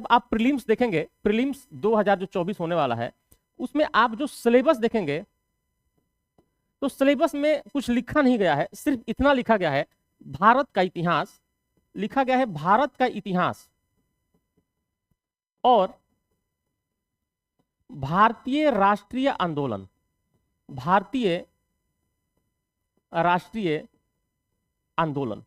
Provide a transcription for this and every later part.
आप प्रीलिम्स देखेंगे, प्रीलिम्स 2024 होने वाला है, उसमें आप जो सिलेबस देखेंगे तो सिलेबस में कुछ लिखा नहीं गया है, सिर्फ इतना लिखा गया है भारत का इतिहास, लिखा गया है भारत का इतिहास और भारतीय राष्ट्रीय आंदोलन, भारतीय राष्ट्रीय आंदोलन,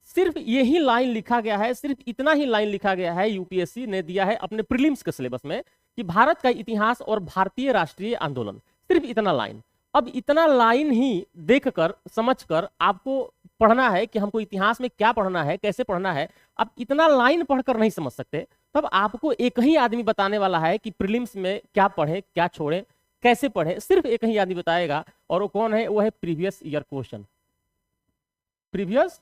सिर्फ यही लाइन लिखा गया है, सिर्फ इतना ही लाइन लिखा गया है। यूपीएससी ने दिया है अपने प्रीलिम्स के सिलेबस में कि भारत का इतिहास और भारतीय राष्ट्रीय आंदोलन, सिर्फ इतना लाइन। अब इतना लाइन ही देखकर समझकर आपको पढ़ना है कि हमको इतिहास में क्या पढ़ना है, कैसे पढ़ना है। अब इतना लाइन पढ़कर नहीं समझ सकते, तब आपको एक ही आदमी बताने वाला है कि प्रीलिम्स में क्या पढ़े, क्या छोड़े, कैसे पढ़े, सिर्फ एक ही आदमी बताएगा। और वो कौन है? वो है previous year question, previous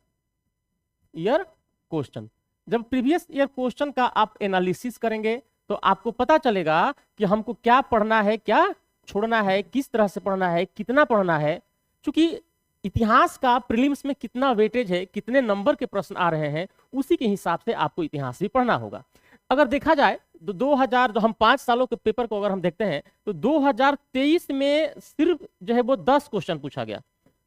year question. जब प्रीवियस ईयर क्वेश्चन का आप एनालिसिस करेंगे तो आपको पता चलेगा कि हमको क्या पढ़ना है, क्या छोड़ना है, किस तरह से पढ़ना है, कितना पढ़ना है। क्योंकि इतिहास का प्रीलिम्स में कितना वेटेज है, कितने नंबर के प्रश्न आ रहे हैं, उसी के हिसाब से आपको इतिहास भी पढ़ना होगा। अगर देखा जाए तो 2000 जो हम 5 सालों के पेपर को अगर हम देखते हैं तो 2023 में सिर्फ जो है वो 10 क्वेश्चन पूछा गया,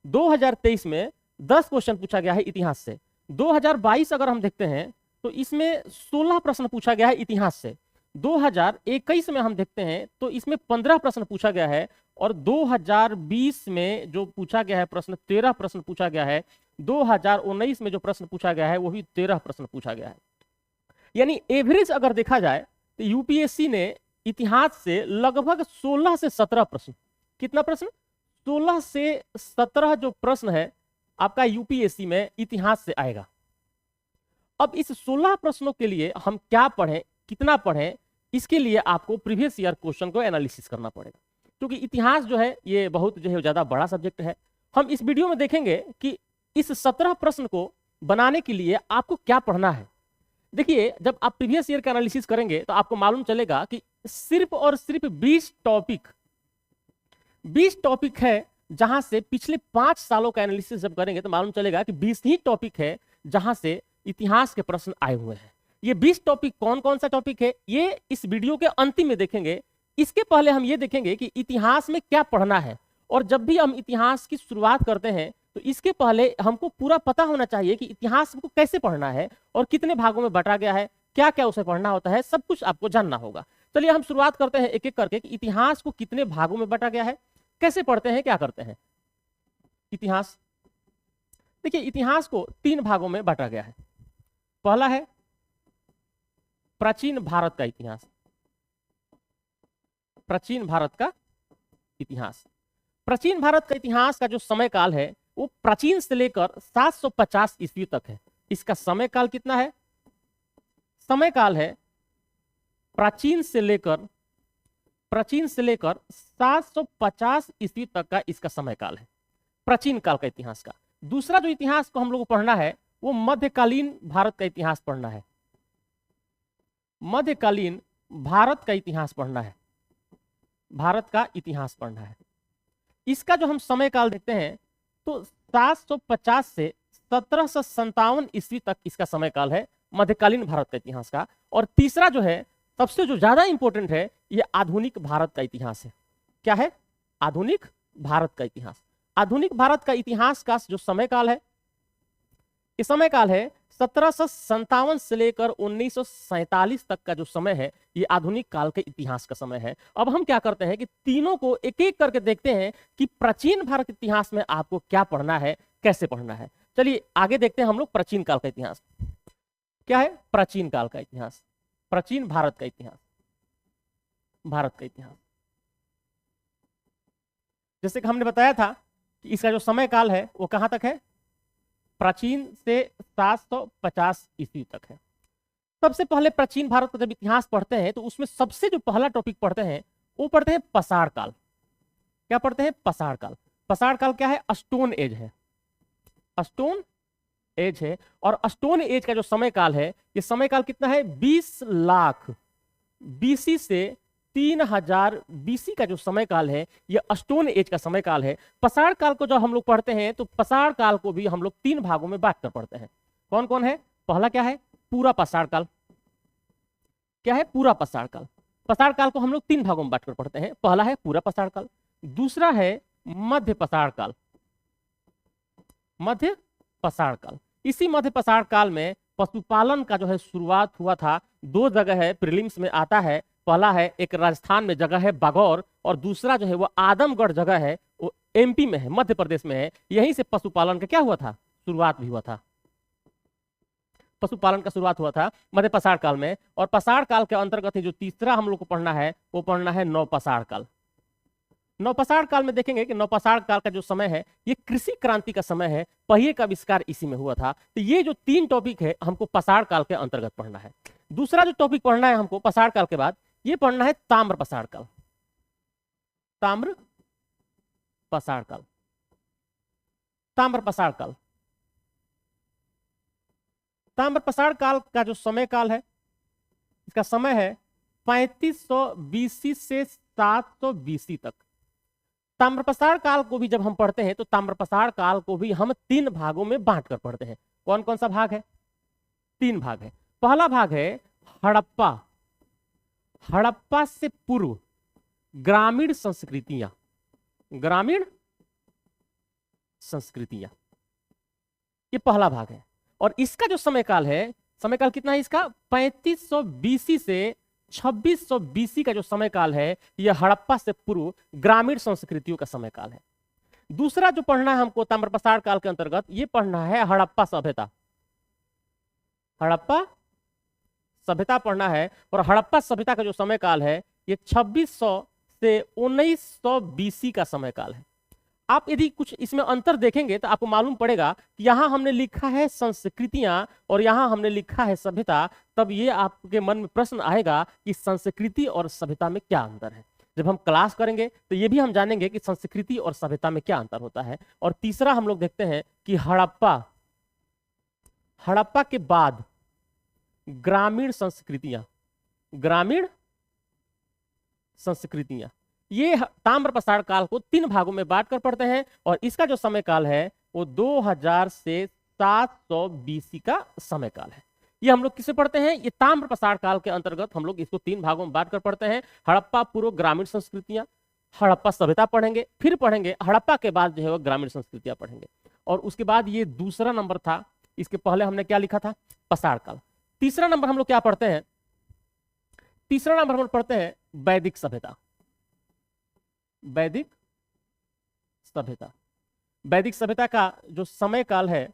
2023 में 10 क्वेश्चन पूछा गया है इतिहास से। 2022 अगर हम देखते हैं तो इसमें 16 प्रश्न पूछा गया है इतिहास से। 2021 में हम देखते हैं तो इसमें 15 प्रश्न पूछा गया है और 2020 में जो पूछा गया है प्रश्न 13 प्रश्न पूछा गया है। 2019 में जो प्रश्न पूछा गया है वो भी 13 प्रश्न पूछा गया है। यानी एवरेज अगर देखा जाए तो यूपीएससी ने इतिहास से लगभग 16 से 17 प्रश्न, कितना प्रश्न? 16 से 17 जो प्रश्न है आपका यूपीएससी में इतिहास से आएगा। अब इस 16 प्रश्नों के लिए हम क्या पढ़ें, कितना पढ़ें, इसके लिए आपको प्रीवियस ईयर क्वेश्चन को एनालिसिस करना पड़ेगा। क्योंकि इतिहास जो है ये बहुत जो है ज्यादा बड़ा सब्जेक्ट है। हम इस वीडियो में देखेंगे कि इस 17 प्रश्न को बनाने के लिए आपको क्या पढ़ना है। देखिए, जब आप प्रीवियस ईयर का एनालिसिस करेंगे तो आपको मालूम चलेगा कि सिर्फ और सिर्फ 20 टॉपिक है जहां से पिछले 5 सालों का एनालिसिस जब करेंगे तो मालूम चलेगा कि 20 ही टॉपिक है जहां से इतिहास के प्रश्न आए हुए हैं। ये 20 टॉपिक कौन कौन सा टॉपिक है ये इस वीडियो के अंतिम में देखेंगे। इसके पहले हम ये देखेंगे कि इतिहास में क्या पढ़ना है। और जब भी हम इतिहास की शुरुआत करते हैं तो इसके पहले हमको पूरा पता होना चाहिए कि इतिहास को कैसे पढ़ना है और कितने भागों में बांटा गया है, क्या क्या उसे पढ़ना होता है, सब कुछ आपको जानना होगा। चलिए हम शुरुआत करते हैं एक एक करके कि इतिहास को कितने भागों में बांटा गया है, कैसे पढ़ते हैं, क्या करते हैं। इतिहास, देखिए इतिहास को 3 भागों में बांटा गया है। पहला है प्राचीन भारत का इतिहास, प्राचीन भारत का इतिहास। प्राचीन भारत का इतिहास का जो समय काल है वो प्राचीन से लेकर 750 ईस्वी तक है। इसका समय काल कितना है? समय काल है प्राचीन से लेकर 750 ईस्वी तक का इसका समय काल है, प्राचीन काल का इतिहास का। दूसरा जो इतिहास को हम लोग को पढ़ना है वो मध्यकालीन भारत का इतिहास पढ़ना है, मध्यकालीन भारत का इतिहास पढ़ना है, भारत का इतिहास पढ़ना है। इसका जो हम समय काल देखते हैं तो 750 से 1757 ईस्वी तक इसका समय काल है मध्यकालीन भारत का इतिहास का। और तीसरा जो है सबसे जो ज्यादा इंपॉर्टेंट है ये आधुनिक भारत का इतिहास है। क्या है? आधुनिक भारत का इतिहास। आधुनिक भारत का इतिहास का जो समय काल है, ये समय काल है 1757 से लेकर 1947 तक का जो समय है ये आधुनिक काल के इतिहास का समय है। अब हम क्या करते हैं कि तीनों को एक एक करके देखते हैं कि प्राचीन भारत के इतिहास में आपको क्या पढ़ना है, कैसे पढ़ना है। चलिए आगे देखते हैं हम लोग प्राचीन काल का इतिहास। क्या है प्राचीन काल का इतिहास? प्राचीन भारत का इतिहास, भारत का इतिहास। जैसे कि हमने बताया था कि इसका जो समय काल है वो कहां तक है? प्राचीन से 750 ईस्वी तक है। सबसे पहले प्राचीन भारत का जब इतिहास पढ़ते हैं तो उसमें सबसे जो पहला टॉपिक पढ़ते हैं वो पढ़ते हैं पसार काल। क्या पढ़ते हैं? पसार काल। पसार काल क्या है? स्टोन एज है, स्टोन एज है। और स्टोन एज का जो समय काल है ये समय काल कितना है? 20 लाख बीसी से 3000 बीसी का जो समय काल है ये स्टोन एज का समय काल है। पसार काल को जब हम लोग पढ़ते हैं तो पसार काल को भी हम लोग 3 भागों में बांट कर पढ़ते हैं। कौन कौन है? पहला क्या है? पूरा पसार काल, क्या है? पूरा पाषाण काल। पाषाण काल को हम लोग 3 भागों में बांटकर पढ़ते हैं। पहला है पूरा पाषाण काल, दूसरा है मध्य पाषाण काल, मध्य पाषाण काल। इसी मध्य पाषाण काल में पशुपालन का जो है शुरुआत हुआ था। 2 जगह है प्रीलिम्स में आता है, पहला है एक राजस्थान में जगह है बागौर, और दूसरा जो है वो आदमगढ़ जगह है, वो एमपी में है, मध्य प्रदेश में है। यहीं से पशुपालन का क्या हुआ था? शुरुआत भी हुआ था। पशुपालन का शुरुआत हुआ था मध्य पाषाण काल में। और पाषाण काल के अंतर्गत ही जो तीसरा हम लोग को पढ़ना है वो पढ़ना है नवपाषाण काल। नवपाषाण काल में देखेंगे कि नवपाषाण काल का जो समय है ये कृषि क्रांति का समय है, पहिए का आविष्कार इसी में हुआ था। तो ये जो 3 टॉपिक है हमको पाषाण काल के अंतर्गत पढ़ना है। दूसरा जो टॉपिक पढ़ना है हमको पाषाण काल के बाद, ये पढ़ना है ताम्र पाषाण काल। ताम्र पाषाण काल, ताम्र पाषाण काल। ताम्र पाषाण काल का जो समय काल है, इसका समय है 3500 बीसी से 700 बीसी तक। ताम्रपाषाण काल को भी जब हम पढ़ते हैं तो ताम्रपाषाण काल को भी हम 3 भागों में बांटकर पढ़ते हैं। कौन कौन सा भाग है? 3 भाग है। पहला भाग है हड़प्पा, हड़प्पा से पूर्व ग्रामीण संस्कृतियां, ग्रामीण संस्कृतियां, ये पहला भाग है। और इसका जो समय काल है, समय काल कितना है इसका? 3500 बीसी से 2600 बीसी का जो समय काल है यह हड़प्पा से पूर्व ग्रामीण संस्कृतियों का समय काल है। दूसरा जो पढ़ना है हमको ताम्रपाषाण काल के अंतर्गत, ये पढ़ना है हड़प्पा सभ्यता, हड़प्पा सभ्यता पढ़ना है। और हड़प्पा सभ्यता का जो समय काल है ये 2600 से 1900 बीसी का समय काल है। आप यदि कुछ इसमें अंतर देखेंगे तो आपको मालूम पड़ेगा कि यहां हमने लिखा है संस्कृतियां और यहां हमने लिखा है सभ्यता। तब ये आपके मन में प्रश्न आएगा कि संस्कृति और सभ्यता में क्या अंतर है। जब हम क्लास करेंगे तो ये भी हम जानेंगे कि संस्कृति और सभ्यता में क्या अंतर होता है। और तीसरा हम लोग देखते हैं कि हड़प्पा, हड़प्पा के बाद ग्रामीण संस्कृतियां, ग्रामीण संस्कृतियां, ये ताम्रपाषाण काल को 3 भागों में बांटकर पढ़ते हैं। और इसका जो समय काल है वो 2000 से 700 बीसी का समय काल है। ये हम लोग किसे पढ़ते हैं? ये ताम्रपाषाण काल के अंतर्गत हम लोग इसको 3 भागों में बांटकर पढ़ते हैं। हड़प्पा पूर्व ग्रामीण संस्कृतियां, हड़प्पा सभ्यता पढ़ेंगे, फिर पढ़ेंगे हड़प्पा के बाद जो है वो ग्रामीण संस्कृतियां पढ़ेंगे। और उसके बाद ये दूसरा नंबर था, इसके पहले हमने क्या लिखा था? पाषाण काल। तीसरा नंबर हम लोग क्या पढ़ते हैं? तीसरा नंबर हम लोग पढ़ते हैं वैदिक सभ्यता, वैदिक सभ्यता। वैदिक सभ्यता का जो समय काल है,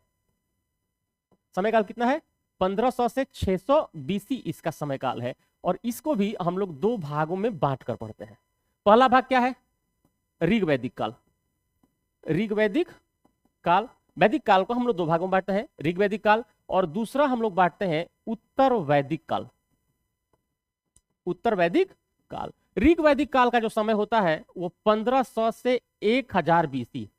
समय काल कितना है? 1500 से 600 बीसी इसका समय काल है। और इसको भी हम लोग 2 भागों में बांटकर पढ़ते हैं। पहला भाग क्या है? ऋग्वैदिक काल, ऋग्वैदिक काल। वैदिक काल को हम लोग 2 भागों में बांटते हैं, ऋग्वैदिक काल। और दूसरा हम लोग बांटते हैं उत्तर वैदिक काल, उत्तर वैदिक काल। ऋग्वैदिक काल का जो समय होता है वो 1500 से 1000 बीसी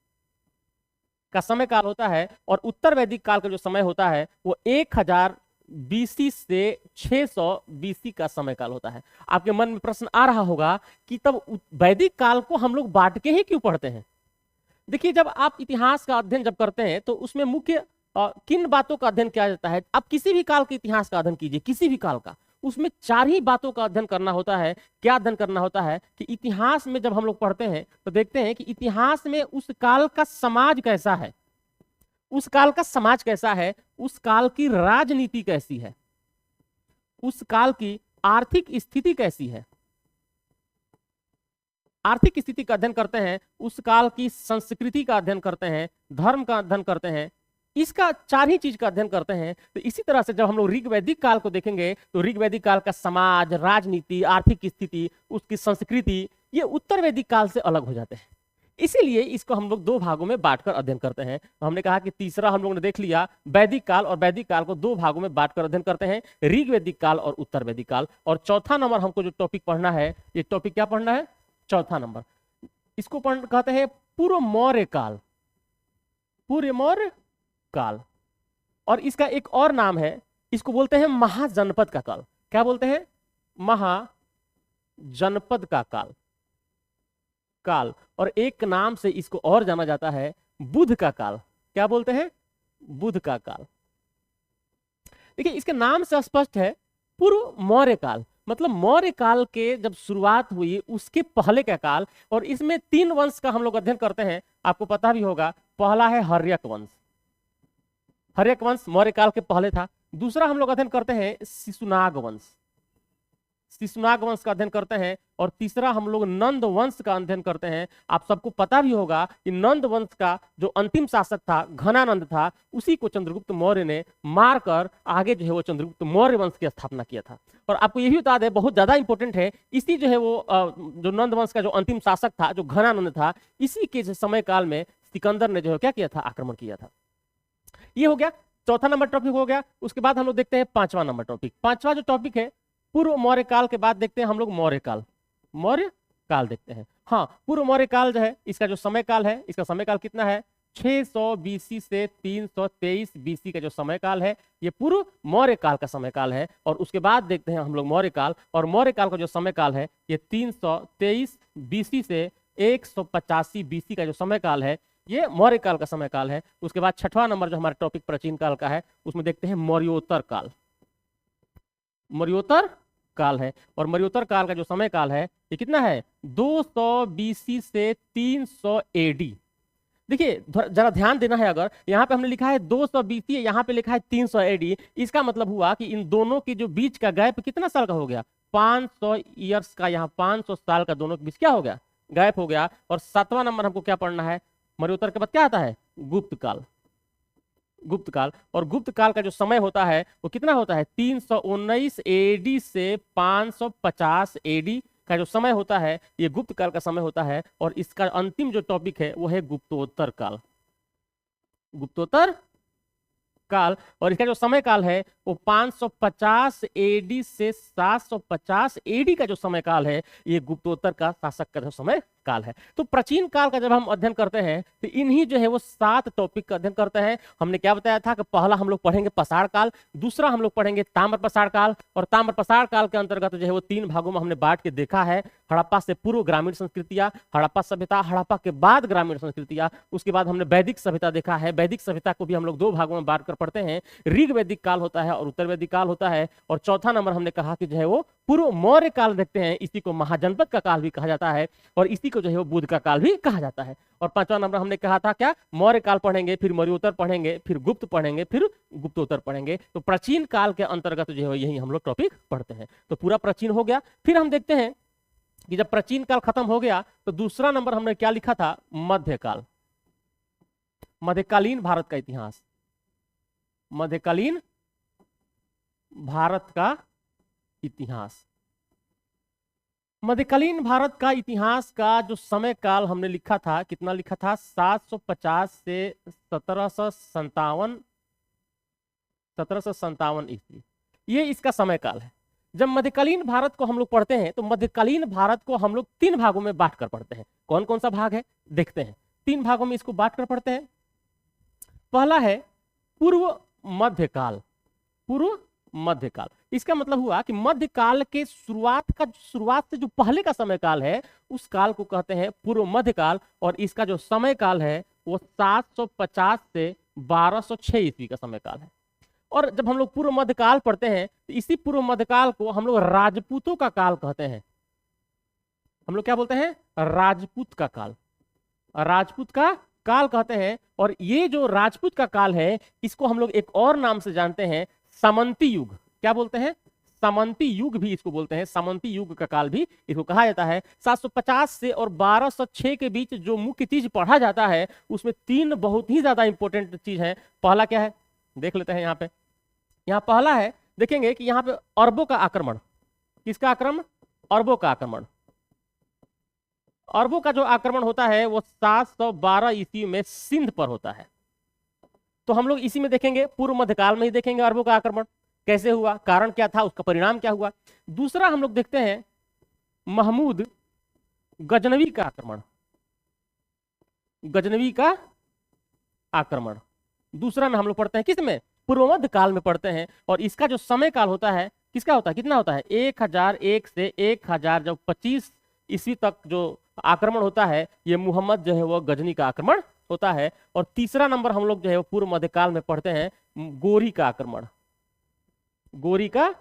का समय काल होता है। और उत्तर वैदिक काल का जो समय होता है वो 1000 बीसी से 600 बीसी का समय काल होता है। आपके मन में प्रश्न आ रहा होगा कि तब वैदिक काल को हम लोग बांट के ही क्यों पढ़ते हैं? देखिए, जब आप इतिहास का अध्ययन जब करते हैं तो उसमें मुख्य किन बातों का अध्ययन किया जाता है? आप किसी भी काल के इतिहास का अध्ययन कीजिए, किसी भी काल का, उसमें 4 ही बातों का अध्ययन करना होता है। क्या अध्ययन करना होता है कि इतिहास में जब हम लोग पढ़ते हैं तो देखते हैं कि इतिहास में उस काल का समाज कैसा है, उस काल का समाज कैसा है, उस काल की राजनीति कैसी है, उस काल की आर्थिक स्थिति कैसी है, आर्थिक स्थिति का अध्ययन करते हैं, उस काल की संस्कृति का अध्ययन करते हैं, धर्म का अध्ययन करते हैं, इसका 4 ही चीज का अध्ययन करते हैं। तो इसी तरह से जब हम लोग ऋग्वैदिक काल को देखेंगे तो ऋग्वैदिक काल का समाज, राजनीति, आर्थिक स्थिति, उसकी संस्कृति, ये उत्तर वैदिक काल से अलग हो जाते हैं। इसीलिए इसको हम लोग 2 भागों में बांटकर अध्ययन करते हैं। तो हमने कहा कि तीसरा हम लोगों ने देख लिया वैदिक काल, और वैदिक काल को 2 भागों में बांटकर अध्ययन करते हैं, ऋग्वैदिक काल और उत्तर वैदिक काल। और चौथा नंबर हमको जो टॉपिक पढ़ना है, ये टॉपिक क्या पढ़ना है? चौथा नंबर, इसको कहते हैं पूर्व मौर्य काल, पूर्व मौर्य काल। और इसका एक और नाम है, इसको बोलते हैं महाजनपद का काल। क्या बोलते हैं? महाजनपद का काल, काल। और एक नाम से इसको और जाना जाता है बुध का काल। क्या बोलते हैं? बुध का काल। देखिए, इसके नाम से स्पष्ट है पूर्व मौर्य काल। मतलब मौर्य काल के जब शुरुआत हुई उसके पहले का काल, और इसमें 3 वंश का हम लोग अध्ययन करते हैं, आपको पता भी होगा। पहला है हर्यक वंश, हर्यक वंश मौर्य काल के पहले था। दूसरा हम लोग अध्ययन करते हैं शिशुनाग वंश, शिशुनाग वंश का अध्ययन करते हैं। और तीसरा हम लोग नंद वंश का अध्ययन करते हैं। आप सबको पता भी होगा कि नंद वंश का जो अंतिम शासक था घनानंद था, उसी को चंद्रगुप्त मौर्य ने मारकर आगे जो है वो चंद्रगुप्त मौर्य वंश की स्थापना किया था। और आपको ये भी बता दें, बहुत ज्यादा इंपॉर्टेंट है, इसी जो है वो जो नंद वंश का जो अंतिम शासक था जो घनानंद था, इसी के समय काल में सिकंदर ने जो है क्या किया था, आक्रमण किया था। ये हो गया चौथा नंबर टॉपिक हो गया। उसके बाद हम लोग देखते हैं 5वां नंबर टॉपिक। 5वां जो टॉपिक है, पूर्व मौर्य काल के बाद देखते हैं हम लोग मौर्य काल, मौर्य काल देखते हैं। हाँ, पूर्व मौर्य काल जो है, इसका जो समय काल है, इसका समय काल कितना है, 600 बीसी से 323 बीसी का जो समय काल है, ये पूर्व मौर्य काल का समय काल है। और उसके बाद देखते हैं हम लोग मौर्य काल, और मौर्य काल का जो समय काल है ये 323 बीसी से 185 बीसी का जो समय काल है, ये मौर्य काल का समय काल है। उसके बाद 6वां नंबर जो हमारा टॉपिक प्राचीन काल का है, उसमें देखते हैं मौर्योत्तर काल, मौर्योत्तर काल है। और मौर्योत्तर काल का जो समय काल है ये कितना है, 200 बीसी से 300 एडी। देखिए जरा ध्यान देना है, अगर यहाँ पे हमने लिखा है 200 बीसी, यहाँ पे लिखा है 300 एडी, इसका मतलब हुआ कि इन दोनों के जो बीच का गैप कितना साल का हो गया, 500 ईयर्स का, यहाँ 500 साल का दोनों के बीच क्या हो गया, गैप हो गया। और 7वां नंबर हमको क्या पढ़ना है, मौर्योत्तर के बाद क्या आता है, गुप्त काल, गुप्त काल। और गुप्त काल का जो समय होता है वो कितना होता है, 319 एडी से 550 एडी का जो समय होता है, ये गुप्त काल का समय होता है। और इसका अंतिम जो टॉपिक है वो है गुप्तोत्तर काल, गुप्तोत्तर काल। और इसका जो समय काल है वो 550 एडी से 750 एडी का जो समय काल है, ये गुप्तोत्तर का शासक का जो समय काल है। तो प्राचीन काल का जब हम अध्ययन करते हैं तो इन्हीं जो है वो 7 टॉपिक का अध्ययन करते हैं। हमने क्या बताया था कि पहला हम लोग पढ़ेंगे पाषाण काल, दूसरा हम लोग पढ़ेंगे ताम्र पाषाण काल, और ताम्र पाषाण काल के अंतर्गत जो है वो 3 भागों में हमने बांट के देखा है। हड़प्पा से पूर्व ग्रामीण संस्कृतियां, हड़प्पा सभ्यता, हड़प्पा के बाद ग्रामीण संस्कृतियां। उसके बाद हमने वैदिक सभ्यता देखा है। वैदिक सभ्यता को भी हम लोग 2 भागों में बांट कर पढ़ते हैं, ऋग वैदिक काल होता है और उत्तर वैदिक काल होता है। और चौथा नंबर हमने कहा कि जो है वो पूर्व मौर्य काल देखते हैं, इसी को महाजनपद का काल भी कहा जाता है, और इसी को जो है वो बुद्ध का काल भी कहा जाता है। और 5वां नंबर हमने कहा था क्या, मौर्य काल पढ़ेंगे, फिर मौर्योत्तर पढ़ेंगे, फिर गुप्त पढ़ेंगे, फिर गुप्तोत्तर पढ़ेंगे। तो प्राचीन काल के अंतर्गत जो है यही हम लोग टॉपिक पढ़ते हैं। तो पूरा प्राचीन हो गया। फिर हम देखते हैं कि जब प्राचीन काल खत्म हो गया तो दूसरा नंबर हमने क्या लिखा था, मध्यकाल, मध्यकालीन भारत का इतिहास, मध्यकालीन भारत का इतिहास। मध्यकालीन भारत का इतिहास का जो समय काल हमने लिखा था, कितना लिखा था, 750 से 1757 ईस्वी, ये इसका समय काल है। जब मध्यकालीन भारत को हम लोग पढ़ते हैं तो मध्यकालीन भारत को हम लोग 3 भागों में बांट कर पढ़ते हैं। कौन कौन सा भाग है देखते हैं, 3 भागों में इसको बांट कर पढ़ते हैं। पहला है पूर्व मध्यकाल, पूर्व मध्यकाल। इसका मतलब हुआ कि मध्यकाल के शुरुआत से जो पहले का समय काल है उस काल को कहते हैं पूर्व मध्यकाल। और इसका जो समय काल है वो 750 से 1206 ईस्वी का समय काल है। और जब हम लोग पूर्व मध्यकाल पढ़ते हैं तो इसी पूर्व मध्यकाल को हम लोग राजपूतों का काल कहते हैं। हम लोग क्या बोलते हैं, राजपूत का काल, राजपूत का काल कहते हैं। और ये जो राजपूत का काल है इसको हम लोग एक और नाम से जानते हैं, सामंती युग। क्या बोलते हैं, सामंती युग भी इसको बोलते हैं, सामंती युग का काल भी इसको कहा जाता है। 750 से और 1206 के बीच जो मुख्य चीज पढ़ा जाता है उसमें 3 बहुत ही ज्यादा इंपॉर्टेंट चीज है। पहला क्या है देख लेते हैं। यहाँ पहला है, देखेंगे कि यहाँ पे अरबों का आक्रमण, किसका आक्रमण, अरबों का आक्रमण। अरबों का जो आक्रमण होता है वो 712 ईस्वी में सिंध पर होता है। तो हम लोग इसी में देखेंगे, पूर्व मध्यकाल में ही देखेंगे अरबों का आक्रमण कैसे हुआ, कारण क्या था, उसका परिणाम क्या हुआ। दूसरा हम लोग देखते हैं महमूद गजनवी का आक्रमण, गजनवी का आक्रमण दूसरा में हम लोग पढ़ते हैं, किसमें, पूर्व मध्य काल में पढ़ते हैं। और इसका जो समय काल होता है किसका होता है, कितना होता है, 1001 से 1025 ईस्वी तक जो आक्रमण होता है ये मुहम्मद जो है वो गजनी का आक्रमण होता है। और तीसरा नंबर हम लोग जो है वो पूर्व मध्यकाल में पढ़ते हैं गोरी का आक्रमण, गोरी का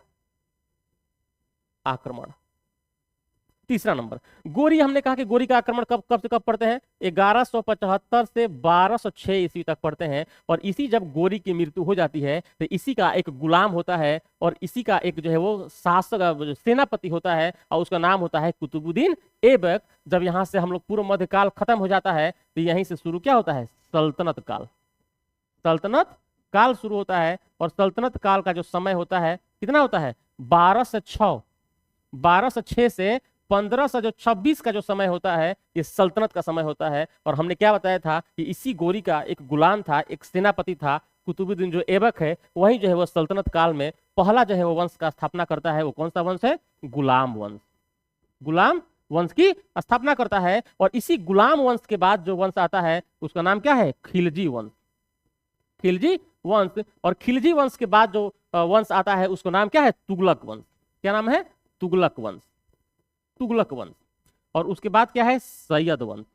आक्रमण। तीसरा नंबर, गोरी, हमने कहा कि गोरी का आक्रमण कब से कब पढ़ते हैं? 1175 से 1206 ईस्वी तक पढ़ते हैं। और इसी जब गोरी की मृत्यु हो जाती है तो इसी का एक गुलाम होता है और इसी का एक जो है वो शासक सेनापति होता है और उसका नाम होता है कुतुबुद्दीन ऐबक। जब यहाँ से हम लोग पूर्व मध्यकाल खत्म हो जाता है तो यहीं से शुरू क्या होता है? सल्तनत काल। सल्तनत काल शुरू होता है और सल्तनत काल का जो समय होता है कितना होता है? 1206 से 1526 का जो समय होता है ये सल्तनत का समय होता है। और हमने क्या बताया था कि इसी गोरी का एक गुलाम था, एक सेनापति था, कुतुबुद्दीन जो ऐबक है, वही जो है वो सल्तनत काल में पहला जो है वो वंश का स्थापना करता है। वो कौन सा वंश है? गुलाम वंश। गुलाम वंश की स्थापना करता है। और इसी गुलाम वंश के बाद जो वंश आता है उसका नाम क्या है? खिलजी वंश। खिलजी वंश। और खिलजी वंश के बाद जो वंश आता है उसका नाम क्या है? तुगलक वंश। क्या नाम है? तुगलक वंश। तुगलक वंश। और उसके बाद क्या है? सैयद वंश।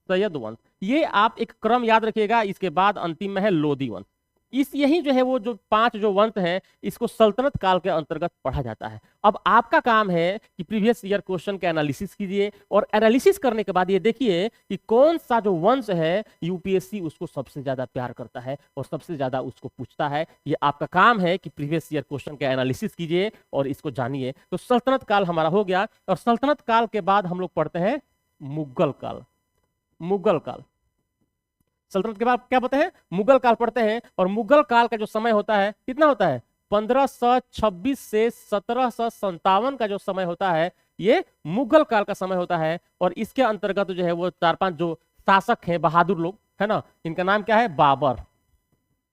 सैयद वंश। ये आप एक क्रम याद रखिएगा। इसके बाद अंतिम में है लोदी वंश। इस यही जो है वो जो 5 जो वंश है इसको सल्तनत काल के अंतर्गत पढ़ा जाता है। अब आपका काम है कि प्रीवियस ईयर क्वेश्चन का एनालिसिस कीजिए और एनालिसिस करने के बाद ये देखिए कि कौन सा जो वंश है यूपीएससी उसको सबसे ज्यादा प्यार करता है और सबसे ज्यादा उसको पूछता है। ये आपका काम है कि प्रीवियस ईयर क्वेश्चन का एनालिसिस कीजिए और इसको जानिए। तो सल्तनत काल हमारा हो गया और सल्तनत काल के बाद हम लोग पढ़ते हैं मुगल काल। मुगल काल। सल्तनत के बाद क्या पढ़ते हैं? मुगल काल पढ़ते हैं। और मुगल काल का जो समय होता है कितना होता है? 1526 से 1757 का जो समय होता है ये मुगल काल का समय होता है। और इसके अंतर्गत जो है वो 4-5 जो शासक हैं, बहादुर लोग है ना, इनका नाम क्या है? बाबर।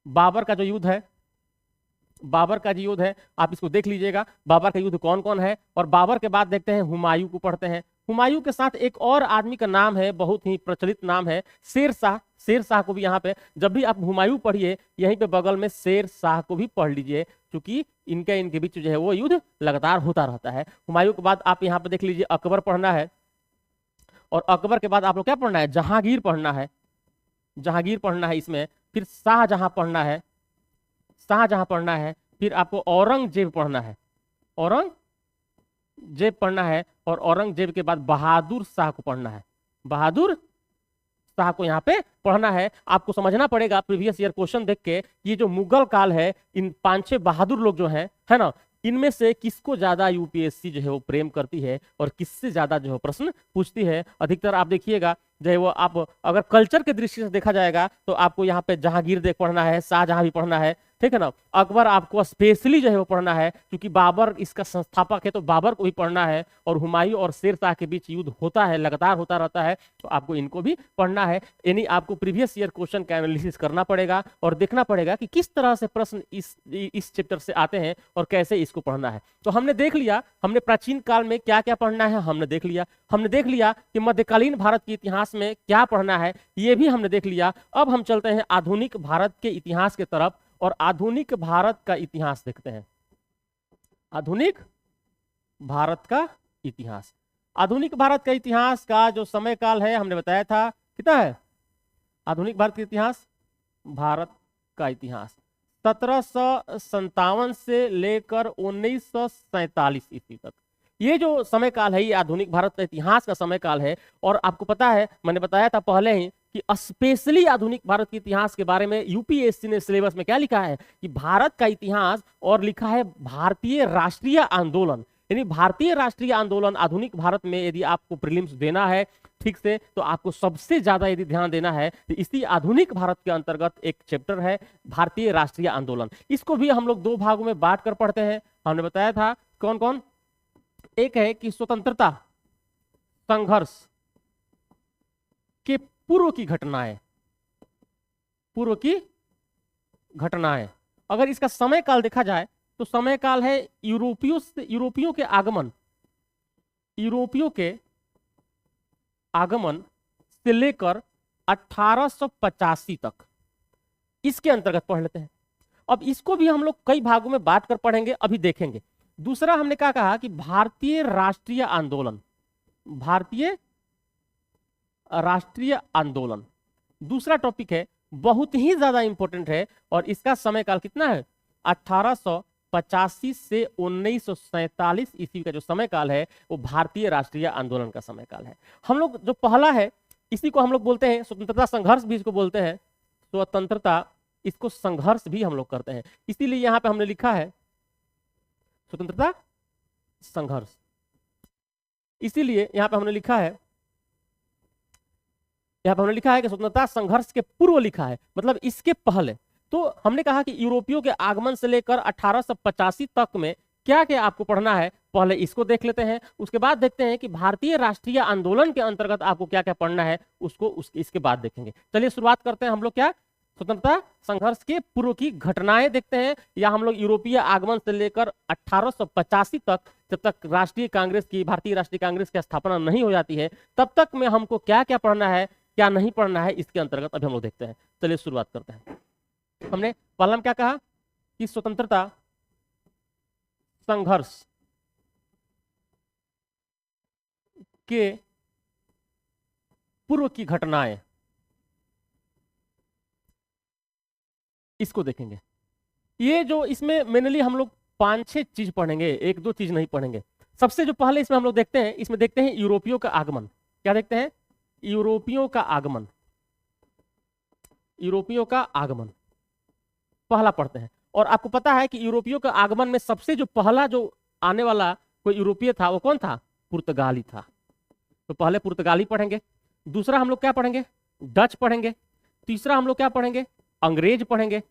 बाबर का जो युद्ध है, बाबर का जो युद्ध है आप इसको देख लीजिएगा। बाबर का युद्ध कौन कौन है? और बाबर के बाद देखते हैं हुमायूं को पढ़ते हैं। हुमायूं के साथ एक और आदमी का नाम है, बहुत ही प्रचलित नाम है, शेर शाह। शेर शाह को भी यहाँ पे जब भी आप हुमायूं पढ़िए यहीं पे बगल में शेर शाह को भी पढ़ लीजिए, क्योंकि इनके बीच जो है वो युद्ध लगातार होता रहता है। हुमायूं के बाद आप यहाँ पे देख लीजिए अकबर पढ़ना है। और अकबर के बाद आप लोग क्या पढ़ना है? जहांगीर पढ़ना है। जहांगीर पढ़ना है इसमें। फिर शाहजहां पढ़ना है। शाहजहां पढ़ना है। फिर आपको औरंगजेब पढ़ना है। औरंगजेब पढ़ना है। और औरंगजेब के बाद बहादुर शाह को पढ़ना है। बहादुर शाह को यहाँ पे पढ़ना है। आपको समझना पड़ेगा प्रीवियस ईयर क्वेश्चन देख के ये जो मुगल काल है इन 5-6 बहादुर लोग जो हैं है ना, इनमें से किसको ज्यादा यूपीएससी जो है वो प्रेम करती है और किससे ज्यादा जो है प्रश्न पूछती है। अधिकतर आप देखिएगा जो है वो आप अगर कल्चर के दृष्टि से देखा जाएगा तो आपको यहाँ पे जहांगीर देख पढ़ना है, शाहजहां भी पढ़ना है, ठीक है ना। अकबर आपको स्पेशली जो है वो पढ़ना है क्योंकि बाबर इसका संस्थापक है तो बाबर को भी पढ़ना है। और हुमायूं और शेर शाह के बीच युद्ध होता है, लगातार होता रहता है, तो आपको इनको भी पढ़ना है। यानी आपको प्रीवियस ईयर क्वेश्चन का एनालिसिस करना पड़ेगा और देखना पड़ेगा कि किस तरह से प्रश्न इस चैप्टर से आते हैं और कैसे इसको पढ़ना है। तो हमने देख लिया हमने प्राचीन काल में क्या क्या पढ़ना है, हमने देख लिया कि मध्यकालीन भारत के इतिहास में क्या पढ़ना है, ये भी हमने देख लिया। अब हम चलते हैं आधुनिक भारत के इतिहास की तरफ और आधुनिक भारत का इतिहास देखते हैं। आधुनिक भारत का इतिहास। आधुनिक भारत का इतिहास का जो समय काल है हमने बताया था कितना है? आधुनिक भारत का इतिहास, भारत का इतिहास 1757 से लेकर 1947 ईस्वी तक ये जो समय काल है ये आधुनिक भारत का इतिहास का समय काल है। और आपको पता है मैंने बताया था पहले ही कि स्पेशली आधुनिक भारत के इतिहास के बारे में यूपीएससी ने सिलेबस में क्या लिखा है कि भारत का इतिहास और लिखा है भारतीय राष्ट्रीय आंदोलन। यानी भारतीय राष्ट्रीय आंदोलन आधुनिक भारत में यदि आपको प्रीलिम्स देना है ठीक से तो आपको सबसे ज्यादा यदि ध्यान देना है तो इसी आधुनिक भारत के अंतर्गत एक चैप्टर है भारतीय राष्ट्रीय आंदोलन। इसको भी हम लोग 2 भागों में बांट कर पढ़ते हैं। हमने बताया था कौन कौन, एक है कि स्वतंत्रता संघर्ष के पूर्व की घटनाएं। अगर इसका समय काल देखा जाए तो समय काल है यूरोपियों के आगमन से लेकर 1885 तक, इसके अंतर्गत पढ़ लेते हैं। अब इसको भी हम लोग कई भागों में बांट कर पढ़ेंगे, अभी देखेंगे। दूसरा हमने क्या कहा कि भारतीय राष्ट्रीय आंदोलन दूसरा टॉपिक है, बहुत ही ज्यादा इंपॉर्टेंट है और इसका समय काल कितना है? 1885 1885 से 1947 ईस्वी का जो समय काल है वो भारतीय राष्ट्रीय आंदोलन का समय काल है। हम लोग जो पहला है इसी को हम लोग बोलते हैं स्वतंत्रता संघर्ष भी इसको बोलते हैं, स्वतंत्रता इसको संघर्ष भी हम लोग करते हैं, इसीलिए यहां पे हमने लिखा है स्वतंत्रता संघर्ष। इसीलिए यहां पे हमने लिखा है कि स्वतंत्रता संघर्ष के पूर्व लिखा है, मतलब इसके पहले। तो हमने कहा कि यूरोपियों के आगमन से लेकर 1885 तक में क्या क्या आपको पढ़ना है, पहले इसको देख लेते हैं, उसके बाद देखते हैं कि भारतीय राष्ट्रीय आंदोलन के अंतर्गत आपको क्या क्या पढ़ना है, इसके बाद देखेंगे। चलिए शुरुआत करते हैं हम लोग क्या स्वतंत्रता संघर्ष के पूर्व की घटनाएं देखते हैं, या हम लोग यूरोपीय आगमन से लेकर 1885 तक, जब तक भारतीय राष्ट्रीय कांग्रेस की स्थापना नहीं हो जाती है, तब तक में हमको क्या क्या पढ़ना है क्या नहीं पढ़ना है, इसके अंतर्गत अभी हम लोग देखते हैं। चलिए शुरुआत करते हैं। हमने पहला क्या कहा कि स्वतंत्रता संघर्ष के पूर्व की घटनाएं, इसको देखेंगे। ये जो इसमें मेनली हम लोग 5-6 चीज पढ़ेंगे, 1-2 चीज नहीं पढ़ेंगे। सबसे जो पहले इसमें हम लोग देखते हैं यूरोपियों का आगमन। क्या देखते हैं? यूरोपियों का आगमन। यूरोपियों का आगमन पहला पढ़ते हैं। और आपको पता है कि यूरोपियों के आगमन में सबसे जो पहला जो आने वाला कोई यूरोपीय था वो कौन था? पुर्तगाली था। तो पहले पुर्तगाली पढ़ेंगे, दूसरा हम लोग क्या पढ़ेंगे? डच पढ़ेंगे, तीसरा हम लोग क्या पढ़ेंगे? अंग्रेज पढ़ेंगे,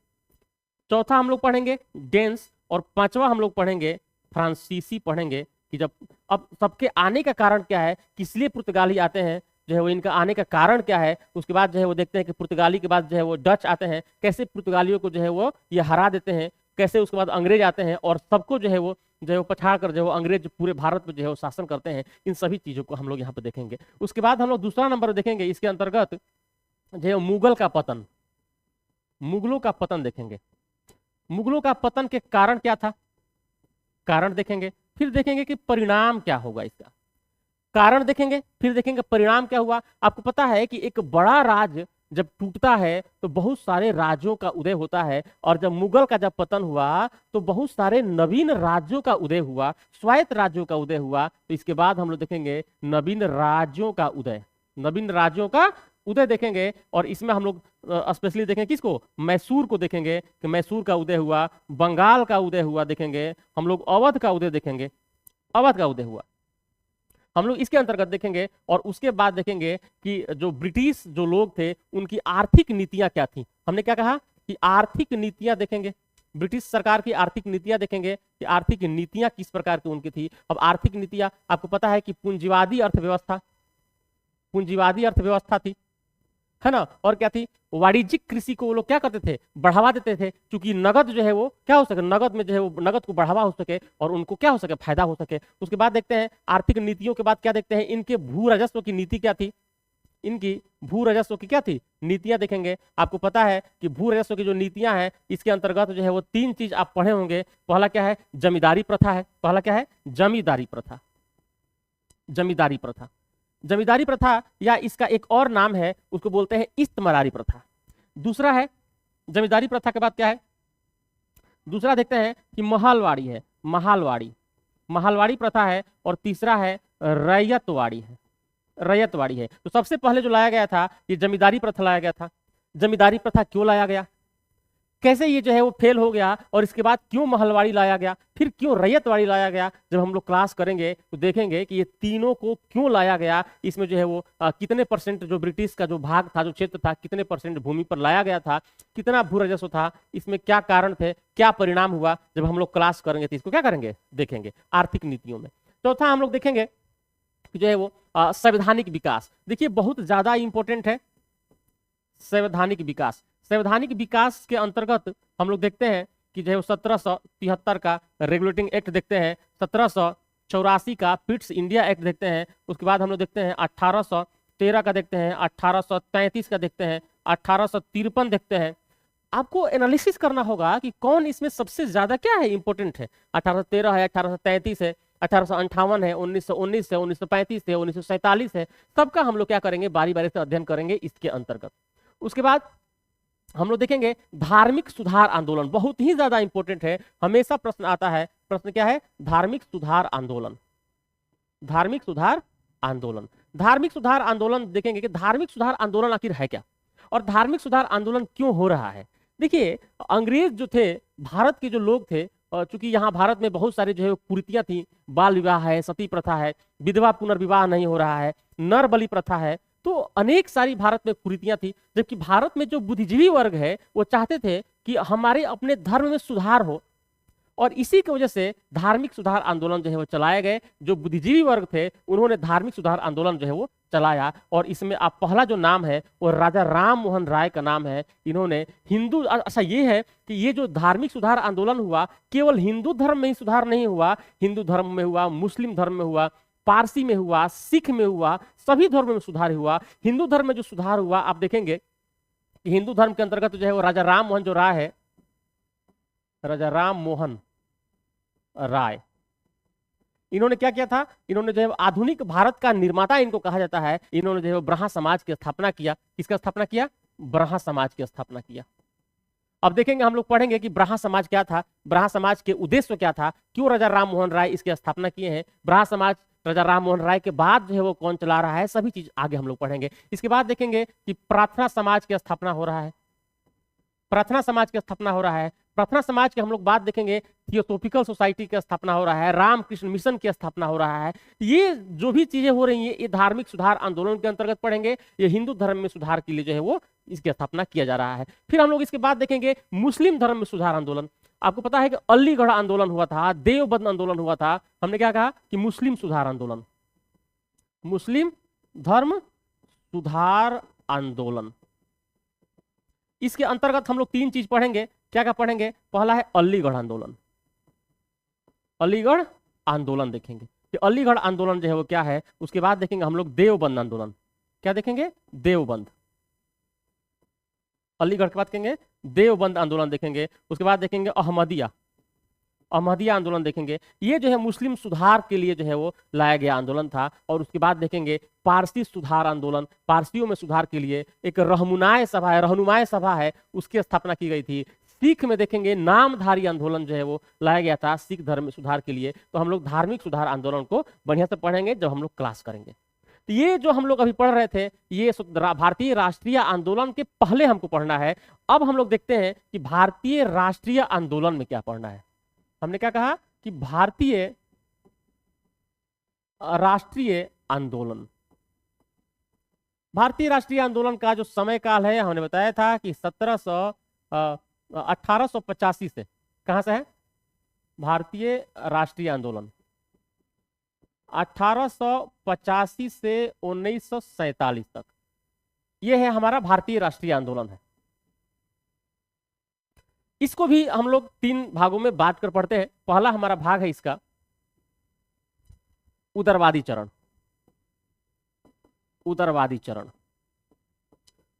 चौथा हम लोग पढ़ेंगे डेन्स, और पांचवा हम लोग पढ़ेंगे फ्रांसीसी पढ़ेंगे। कि जब अब सबके आने का कारण क्या है, किस लिए पुर्तगाली आते हैं, जो है वो इनका आने का कारण क्या है, उसके बाद जो है वो देखते हैं कि पुर्तगाली के बाद जो है वो डच आते हैं, कैसे पुर्तगालियों को जो है वो ये हरा देते हैं, कैसे उसके बाद अंग्रेज आते हैं और सबको जो है वो पछाड़ कर जो है वो अंग्रेज पूरे भारत में जो है वो शासन करते हैं। इन सभी चीजों को हम लोग यहाँ पे देखेंगे। उसके बाद हम लोग दूसरा नंबर देखेंगे, इसके अंतर्गत जो है मुगल का पतन, मुगलों का पतन देखेंगे। मुगलों का पतन के कारण क्या था, कारण देखेंगे, फिर देखेंगे कि परिणाम क्या होगा इसका। कारण देखेंगे, फिर देखेंगे परिणाम क्या हुआ। आपको पता है कि एक बड़ा राज्य जब टूटता है तो बहुत सारे राज्यों का उदय होता है, और जब मुगल का जब पतन हुआ तो बहुत सारे नवीन राज्यों का उदय हुआ, स्वायत्त राज्यों का उदय हुआ। तो इसके बाद हम लोग देखेंगे नवीन राज्यों का उदय, नवीन राज्यों का उदय देखेंगे। और इसमें हम लोग स्पेशली देखेंगे किसको? मैसूर को देखेंगे कि मैसूर का उदय हुआ, बंगाल का उदय हुआ देखेंगे, हम लोग अवध का उदय देखेंगे, अवध का उदय हुआ हम लोग इसके अंतर्गत देखेंगे। और उसके बाद देखेंगे कि जो ब्रिटिश जो लोग थे उनकी आर्थिक नीतियां क्या थी। हमने क्या कहा कि आर्थिक नीतियां देखेंगे, ब्रिटिश सरकार की आर्थिक नीतियां देखेंगे कि आर्थिक नीतियां किस प्रकार की उनकी थी। अब आर्थिक नीतियां आपको पता है कि पूंजीवादी अर्थव्यवस्था, पूंजीवादी अर्थव्यवस्था थी, है ना। और क्या थी? वाणिज्यिक कृषि को वो लोग क्या करते थे? बढ़ावा देते थे, क्योंकि नगद जो है वो क्या हो सके, नगद में जो है वो नगद को बढ़ावा हो सके और उनको क्या हो सके, फायदा हो सके। उसके बाद देखते हैं आर्थिक नीतियों के बाद क्या देखते हैं, इनके भू राजस्व की नीति क्या थी, इनकी भू राजस्व की क्या थी, नीतियां देखेंगे। आपको पता है कि भू राजस्व की जो नीतियां हैं इसके अंतर्गत जो है वो 3 चीज आप पढ़े होंगे। पहला क्या है? जमींदारी प्रथा है। पहला क्या है? जमींदारी प्रथा। जमींदारी प्रथा, जमींदारी प्रथा या इसका एक और नाम है, उसको बोलते हैं इस्तमरारी प्रथा। दूसरा है जमींदारी प्रथा के बाद क्या है? दूसरा देखते हैं कि महलवाड़ी है, महलवाड़ी, महलवाड़ी प्रथा है। और तीसरा है रैयतवाड़ी है, रैयतवाड़ी है। तो सबसे पहले जो लाया गया था ये जमींदारी प्रथा लाया गया था। जमींदारी प्रथा क्यों लाया गया, कैसे ये जो है वो फेल हो गया, और इसके बाद क्यों महलवाड़ी लाया गया, फिर क्यों रैयतवाड़ी लाया गया, जब हम लोग क्लास करेंगे तो देखेंगे कि ये तीनों को क्यों लाया गया। इसमें जो है वो कितने परसेंट जो ब्रिटिश का जो भाग था, जो क्षेत्र था, कितने परसेंट भूमि पर लाया गया था, कितना भू राजस्व था, इसमें क्या कारण थे, क्या परिणाम हुआ, जब हम लोग क्लास करेंगे तो इसको क्या करेंगे, देखेंगे आर्थिक नीतियों में। चौथा हम लोग देखेंगे कि जो है वो संवैधानिक विकास। देखिए बहुत ज्यादा इंपॉर्टेंट है संवैधानिक विकास। संवैधानिक विकास के अंतर्गत हम लोग देखते हैं कि जो है 1773 का रेगुलेटिंग एक्ट देखते हैं, 1784 का पिट्स इंडिया एक्ट देखते हैं, उसके बाद हम लोग देखते हैं 1813 का देखते हैं, 1833 का देखते हैं, 1853 देखते हैं। आपको एनालिसिस करना होगा कि कौन इसमें सबसे ज्यादा क्या है, इंपॉर्टेंट है। 1813 है, 1833 है, 1858 है, 1919 है, 1935 है, 1947 है। सबका हम लोग क्या करेंगे, बारी बारी से अध्ययन करेंगे इसके अंतर्गत। उसके बाद हम लोग देखेंगे धार्मिक सुधार आंदोलन बहुत ही ज्यादा इंपॉर्टेंट है, हमेशा प्रश्न आता है। प्रश्न क्या है? धार्मिक सुधार आंदोलन। धार्मिक सुधार आंदोलन, धार्मिक सुधार आंदोलन देखेंगे कि धार्मिक सुधार आंदोलन आखिर है क्या और धार्मिक सुधार आंदोलन क्यों हो रहा है। देखिए, अंग्रेज जो थे, भारत के जो लोग थे, चूंकि यहाँ भारत में बहुत सारी जो है कुरीतियां थी, बाल विवाह है, सती प्रथा है, विधवा पुनर्विवाह नहीं हो रहा है, नर बलि प्रथा है, तो अनेक सारी भारत में कुरीतियां थी। जबकि भारत में जो बुद्धिजीवी वर्ग है वो चाहते थे कि हमारे अपने धर्म में सुधार हो, और इसी की वजह से धार्मिक सुधार आंदोलन जो है वो चलाए गए। जो बुद्धिजीवी वर्ग थे उन्होंने धार्मिक सुधार आंदोलन जो है वो चलाया, और इसमें आप पहला जो नाम है वो राजा राम मोहन राय का नाम है। इन्होंने हिंदू, अच्छा ये है कि ये जो धार्मिक सुधार आंदोलन हुआ केवल हिंदू धर्म में ही सुधार नहीं हुआ, हिंदू धर्म में हुआ, मुस्लिम धर्म में हुआ, पारसी में हुआ, सिख में हुआ, सभी धर्म में सुधार हुआ। हिंदू धर्म में जो सुधार हुआ आप देखेंगे कि हिंदू धर्म के अंतर्गत जो है वो राजा राम मोहन जो राय है, राजा राम मोहन राय, इन्होंने क्या किया था? इन्होंने जो है आधुनिक भारत का निर्माता इनको कहा जाता है। इन्होंने जो है ब्रहा समाज की स्थापना किया। किसका स्थापना किया? ब्रहा समाज की स्थापना किया। अब देखेंगे, हम लोग पढ़ेंगे कि ब्रहा समाज क्या था, ब्रहा समाज के उद्देश्य क्या था, क्यों राजा राम मोहन राय इसकी स्थापना किए हैं, ब्रहा समाज राजा राम मोहन राय के बाद जो है वो कौन चला रहा है, सभी चीज आगे हम लोग पढ़ेंगे। इसके बाद देखेंगे कि प्रार्थना समाज की स्थापना हो रहा है, प्रार्थना समाज की स्थापना हो रहा है। प्रार्थना समाज के हम लोग बात देखेंगे, थियोसॉफिकल सोसाइटी की स्थापना हो रहा है, रामकृष्ण मिशन की स्थापना हो रहा है। ये जो भी चीजें हो रही हैं ये धार्मिक सुधार आंदोलन के अंतर्गत पढ़ेंगे। ये हिंदू धर्म में सुधार के लिए जो है वो इसकी स्थापना किया जा रहा है। फिर हम लोग इसके बाद देखेंगे मुस्लिम धर्म में सुधार आंदोलन। आपको पता है कि अलीगढ़ आंदोलन हुआ था, देवबंद आंदोलन हुआ था। हमने क्या कहा कि मुस्लिम सुधार आंदोलन, मुस्लिम धर्म सुधार आंदोलन। इसके अंतर्गत हम लोग तीन चीज पढ़ेंगे। क्या क्या पढ़ेंगे? पहला है अलीगढ़ आंदोलन, अलीगढ़ आंदोलन देखेंगे कि अलीगढ़ आंदोलन जो है वो क्या है। उसके बाद देखेंगे हम लोग देवबंद आंदोलन। क्या देखेंगे? देवबंद। अलीगढ़ के बाद देखेंगे देवबंद आंदोलन देखेंगे। उसके बाद देखेंगे अहमदिया, अहमदिया आंदोलन देखेंगे। ये जो है मुस्लिम सुधार के लिए जो है वो लाया गया आंदोलन था। और उसके बाद देखेंगे पारसी सुधार आंदोलन, पारसियों में सुधार के लिए एक रहनुमाय सभा है, रहनुमाय सभा है, उसकी स्थापना की गई थी। सिख में देखेंगे नामधारी आंदोलन जो है वो लाया गया था सिख धर्म में सुधार के लिए। तो हम लोग धार्मिक सुधार आंदोलन को बढ़िया से पढ़ेंगे जब हम लोग क्लास करेंगे। तो ये जो हम लोग अभी पढ़ रहे थे ये भारतीय राष्ट्रीय आंदोलन के पहले हमको पढ़ना है। अब हम लोग देखते हैं कि भारतीय राष्ट्रीय आंदोलन में क्या पढ़ना है। हमने क्या कहा कि भारतीय राष्ट्रीय आंदोलन, भारतीय राष्ट्रीय आंदोलन का जो समय काल है हमने बताया था कि 1885 से, कहां से है? भारतीय राष्ट्रीय आंदोलन 1885 से 1947 तक, यह है हमारा भारतीय राष्ट्रीय आंदोलन है। इसको भी हम लोग तीन भागों में बांट कर पढ़ते हैं। पहला हमारा भाग है इसका उदारवादी चरण, उदारवादी चरण।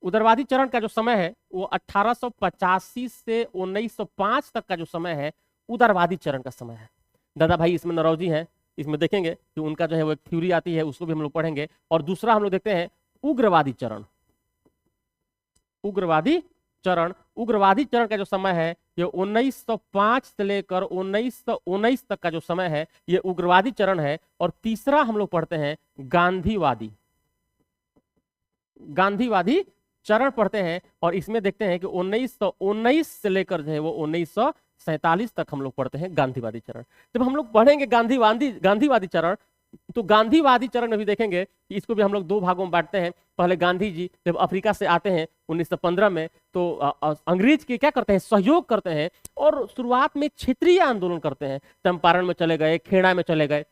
उदारवादी चरण का जो समय है वो 1885 से 1905 तक का जो समय है उदारवादी चरण का समय है। दादा भाई इसमें नरौजी हैं, इसमें देखेंगे कि उनका जो है वो एक थ्योरी आती है, उसको भी हम लोग पढ़ेंगे। और दूसरा हम लोग देखते हैं उग्रवादी चरण, उग्रवादी चरण। उग्रवादी चरण का जो समय है ये 1905 से लेकर 1919 तक का जो समय है ये उग्रवादी चरण है। और तीसरा हम लोग पढ़ते हैं गांधीवादी, गांधीवादी चरण पढ़ते हैं। और इसमें देखते हैं कि 1919 से लेकर जो है वो 1947 तक हम लोग पढ़ते हैं गांधीवादी चरण। जब हम लोग पढ़ेंगे गांधीवादी चरण, तो गांधीवादी चरण में भी देखेंगे कि इसको भी हम लोग दो भागों में बांटते हैं। पहले गांधी जी जब अफ्रीका से आते हैं 1915 में, तो अंग्रेज के क्या करते हैं? सहयोग करते हैं और शुरुआत में क्षेत्रीय आंदोलन करते हैं। चंपारण में चले गए, खेड़ा में चले गए।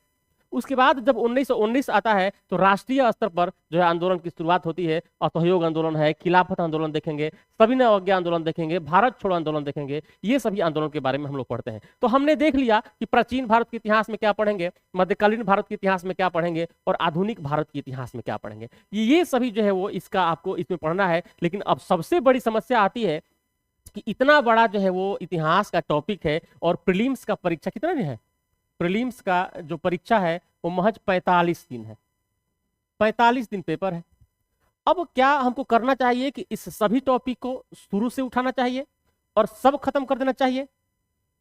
उसके बाद जब 1919 आता है तो राष्ट्रीय स्तर पर जो है आंदोलन की शुरुआत होती है। असहयोग आंदोलन है, खिलाफत आंदोलन देखेंगे, सविनय अवज्ञा आंदोलन देखेंगे, भारत छोड़ो आंदोलन देखेंगे। ये सभी आंदोलन के बारे में हम लोग पढ़ते हैं। तो हमने देख लिया कि प्राचीन भारत के इतिहास में क्या पढ़ेंगे, मध्यकालीन भारत के इतिहास में क्या पढ़ेंगे और आधुनिक भारत के इतिहास में क्या पढ़ेंगे। ये सभी जो है वो इसका आपको इसमें पढ़ना है। लेकिन अब सबसे बड़ी समस्या आती है कि इतना बड़ा जो है वो इतिहास का टॉपिक है और प्रीलिम्स का परीक्षा कितना दिन है? प्रीलिम्स का जो परीक्षा है वो महज 45 दिन है, 45 दिन पेपर है। अब क्या हमको करना चाहिए कि इस सभी टॉपिक को शुरू से उठाना चाहिए और सब खत्म कर देना चाहिए,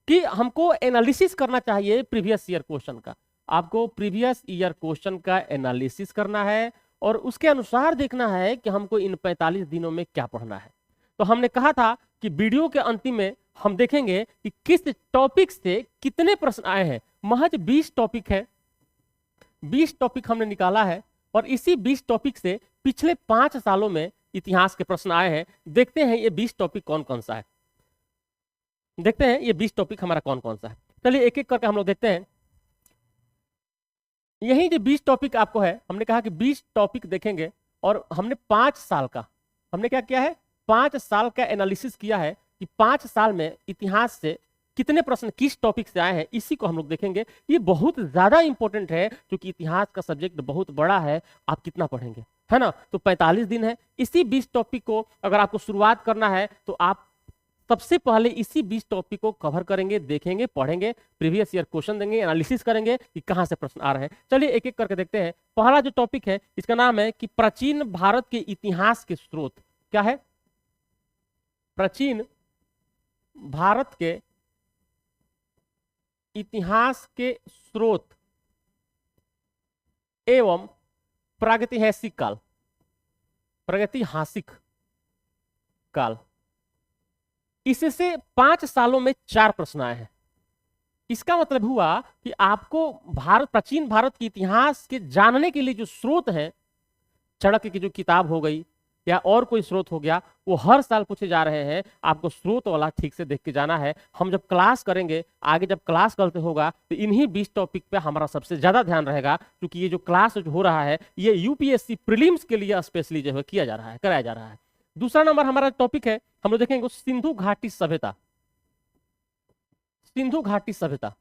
कि हमको एनालिसिस करना चाहिए प्रीवियस ईयर क्वेश्चन का। आपको प्रीवियस ईयर क्वेश्चन का एनालिसिस करना है और उसके अनुसार देखना है कि हमको इन 45 दिनों में क्या पढ़ना है। तो हमने कहा था कि वीडियो के अंतिम में हम देखेंगे कि किस टॉपिक से कितने प्रश्न आए हैं। महज 20 टॉपिक है, 20 टॉपिक हमने निकाला है और इसी 20 टॉपिक से पिछले 5 सालों में इतिहास के प्रश्न आए हैं। देखते हैं ये 20 टॉपिक कौन कौन सा है, देखते हैं ये 20 टॉपिक हमारा कौन कौन सा है। चलिए एक एक करके हम लोग देखते हैं। यही जो 20 टॉपिक आपको है, हमने कहा कि 20 टॉपिक देखेंगे और हमने 5 साल का, हमने क्या किया है, 5 साल का एनालिसिस किया है कि 5 साल में इतिहास से कितने प्रश्न किस टॉपिक से आए हैं, इसी को हम लोग देखेंगे। ये बहुत ज्यादा इंपॉर्टेंट है क्योंकि इतिहास का सब्जेक्ट बहुत बड़ा है, आप कितना पढ़ेंगे, है ना। तो 45 दिन है, इसी 20 टॉपिक को अगर आपको शुरुआत करना है तो आप सबसे पहले इसी 20 टॉपिक को कवर करेंगे, देखेंगे, पढ़ेंगे, प्रीवियस ईयर क्वेश्चन देंगे, एनालिसिस करेंगे कि कहां से प्रश्न आ रहे हैं। चलिए एक एक करके देखते हैं। पहला जो टॉपिक है इसका नाम है कि प्राचीन भारत के इतिहास के स्रोत। क्या है? प्राचीन भारत के इतिहास के स्रोत एवं प्रागैतिहासिक काल। प्रागैतिहासिक काल, इससे 5 सालों में 4 प्रश्न आए हैं। इसका मतलब हुआ कि आपको प्राचीन भारत के इतिहास के जानने के लिए जो स्रोत हैं, चाणक्य की जो किताब हो गई या और कोई स्रोत हो गया, वो हर साल पूछे जा रहे हैं। आपको स्रोत वाला ठीक से देख के जाना है। हम जब क्लास करेंगे, आगे जब क्लास करते होगा तो इन्हीं 20 टॉपिक पे हमारा सबसे ज्यादा ध्यान रहेगा, क्योंकि ये जो क्लास जो हो रहा है ये यूपीएससी प्रीलिम्स के लिए स्पेशली जो है किया जा रहा है, कराया जा रहा है। दूसरा नंबर हमारा टॉपिक है, हम लोग देखेंगे सिंधु घाटी सभ्यता। सिंधु घाटी सभ्यता,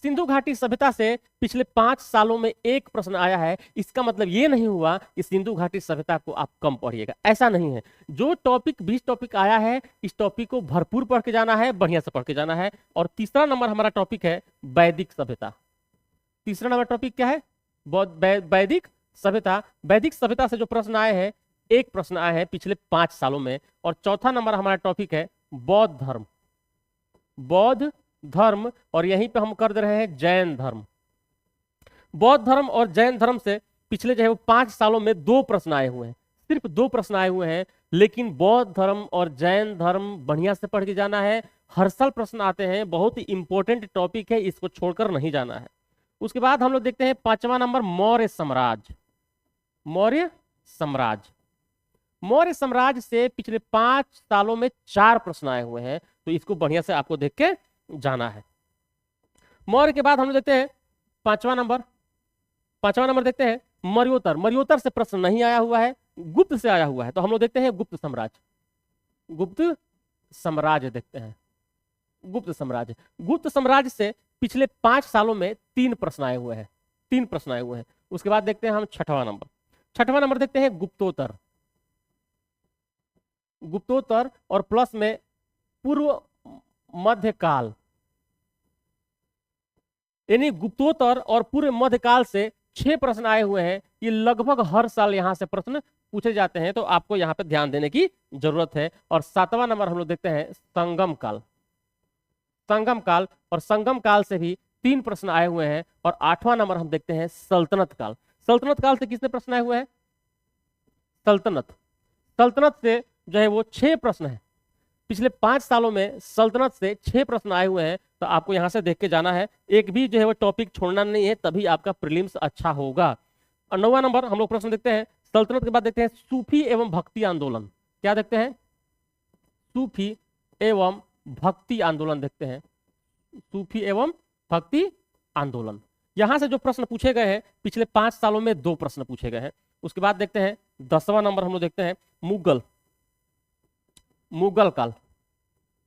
सिंधु घाटी सभ्यता से पिछले 5 सालों में 1 प्रश्न आया है। इसका मतलब ये नहीं हुआ कि सिंधु घाटी सभ्यता को आप कम पढ़िएगा, ऐसा नहीं है। जो टॉपिक 20 टॉपिक आया है, इस टॉपिक को भरपूर पढ़ के जाना है, बढ़िया से पढ़ के जाना है। और तीसरा नंबर हमारा टॉपिक है वैदिक सभ्यता। तीसरा नंबर टॉपिक क्या है? वैदिक सभ्यता। वैदिक सभ्यता से जो प्रश्न आए हैं, 1 प्रश्न आए हैं पिछले 5 सालों में। और चौथा नंबर हमारा टॉपिक है बौद्ध धर्म। बौद्ध धर्म, और यहीं पे हम कर दे रहे हैं जैन धर्म। बौद्ध धर्म और जैन धर्म से पिछले जो है वो 5 सालों में 2 प्रश्न आए हुए हैं, सिर्फ 2 प्रश्न आए हुए हैं। लेकिन बौद्ध धर्म और जैन धर्म बढ़िया से पढ़ के जाना है। हर साल प्रश्न आते हैं, बहुत ही इंपॉर्टेंट टॉपिक है, इसको छोड़कर नहीं जाना है। उसके बाद हम लोग देखते हैं 5वां नंबर मौर्य साम्राज्य। मौर्य साम्राज्य, मौर्य साम्राज्य से पिछले 5 सालों में 4 प्रश्न आए हुए हैं, तो इसको बढ़िया से आपको देख के जाना है। मौर्य के बाद हम लोग देखते हैं 5वां नंबर। 5वां नंबर देखते हैं मर्योत्तर। मर्योत्तर से प्रश्न नहीं आया हुआ है, गुप्त से आया हुआ है, तो हम लोग देखते हैं गुप्त साम्राज्य। गुप्त साम्राज्य देखते हैं, गुप्त साम्राज्य। गुप्त साम्राज्य से पिछले 5 सालों में 3 प्रश्न आए हुए हैं, 3 प्रश्न आए हुए हैं। उसके बाद देखते हैं हम 6वां नंबर। 6वां नंबर देखते हैं गुप्तोत्तर। गुप्तोत्तर और प्लस में पूर्व मध्यकाल, यानी गुप्तोत्तर और पूर्व मध्यकाल से 6 प्रश्न आए हुए हैं। ये लगभग हर साल यहां से प्रश्न पूछे जाते हैं, तो आपको यहां पे ध्यान देने की जरूरत है। और 7वां नंबर हम लोग देखते हैं संगम काल। संगम काल, और संगम काल से भी 3 प्रश्न आए हुए हैं। और 8वां नंबर हम देखते हैं सल्तनत काल। सल्तनत काल से कितने प्रश्न आए हुए हैं? सल्तनत, सल्तनत से जो है वो 6 प्रश्न है। पिछले 5 सालों में सल्तनत से 6 प्रश्न आए हुए हैं, तो आपको यहां से देख के जाना है। एक भी जो है वो टॉपिक छोड़ना नहीं है, तभी आपका प्रीलिम्स अच्छा होगा। और 9वां नंबर हम लोग प्रश्न देखते हैं सल्तनत के बाद देखते हैं सूफी एवं भक्ति आंदोलन। क्या देखते हैं? सूफी एवं भक्ति आंदोलन देखते हैं। सूफी एवं भक्ति आंदोलन, यहां से जो प्रश्न पूछे गए हैं पिछले 5 सालों में 2 प्रश्न पूछे गए हैं। उसके बाद देखते हैं 10वां नंबर हम लोग देखते हैं मुगल, मुगल काल।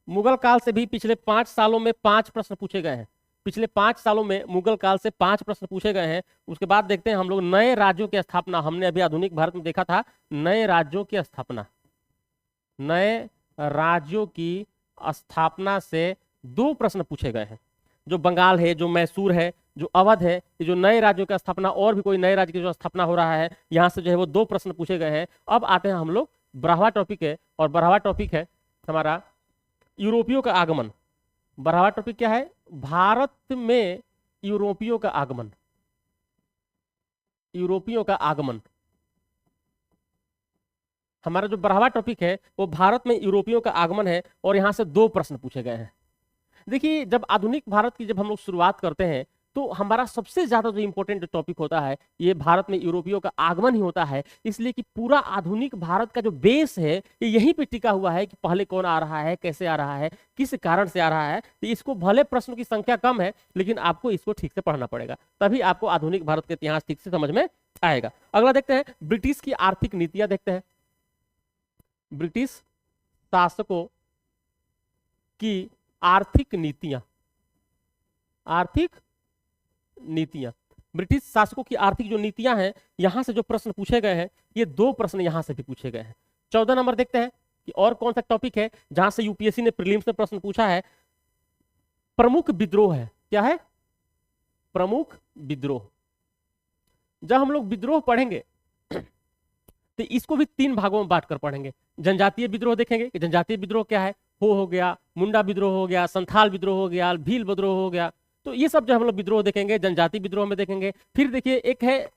मुगल काल से भी पिछले 5 सालों में 5 प्रश्न पूछे गए हैं। पिछले 5 सालों में मुगल काल से 5 प्रश्न पूछे गए हैं। उसके बाद देखते हैं हम लोग नए राज्यों की स्थापना। हमने अभी आधुनिक भारत में देखा था नए राज्यों की स्थापना। नए राज्यों की स्थापना से 2 प्रश्न पूछे गए हैं। जो बंगाल है, जो मैसूर है, जो अवध है, ये जो नए राज्यों का स्थापना और भी कोई नए राज्य की जो स्थापना हो रहा है, यहाँ से जो है वो 2 प्रश्न पूछे गए हैं। अब आते हैं हम लोग 12वां टॉपिक है, और 12वां टॉपिक है हमारा यूरोपियों का आगमन। 12वां टॉपिक क्या है? भारत में यूरोपियों का आगमन। यूरोपियों का आगमन हमारा जो 12वां टॉपिक है वो भारत में यूरोपियों का आगमन है, और यहां से 2 प्रश्न पूछे गए हैं। देखिए, जब आधुनिक भारत की जब हम लोग शुरुआत करते हैं तो हमारा सबसे ज्यादा जो इंपॉर्टेंट टॉपिक होता है ये भारत में यूरोपियों का आगमन ही होता है, इसलिए कि पूरा आधुनिक भारत का जो बेस है ये यहीं पे टिका हुआ है कि पहले कौन आ रहा है, कैसे आ रहा है, किस कारण से आ रहा है। तो इसको भले प्रश्नों की संख्या कम है, लेकिन आपको इसको ठीक से पढ़ना पड़ेगा, तभी आपको आधुनिक भारत का इतिहास ठीक से समझ में आएगा। अगला देखते हैं, ब्रिटिश की आर्थिक नीतियां देखते हैं। ब्रिटिश शासकों की आर्थिक नीतियां। आर्थिक नीतियां, ब्रिटिश शासकों की आर्थिक जो नीतियां हैं, यहां से जो प्रश्न पूछे गए हैं ये 2 प्रश्न यहां से भी पूछे गए हैं। 14 नंबर देखते हैं कि और कौन सा टॉपिक है जहां से यूपीएससी ने प्रीलिम्स में प्रश्न पूछा है। प्रमुख विद्रोह है। क्या है? प्रमुख विद्रोह। जब हम लोग विद्रोह पढ़ेंगे तो इसको भी 3 भागों में बांट कर पढ़ेंगे। जनजातीय विद्रोह देखेंगे कि जनजातीय विद्रोह क्या है, हो गया, मुंडा विद्रोह हो गया, संथाल विद्रोह हो गया, भील विद्रोह हो गया। तो ये सब जो हम लोग विद्रोह देखेंगे जनजातीय विद्रोह में देखेंगे। फिर देखिए एक है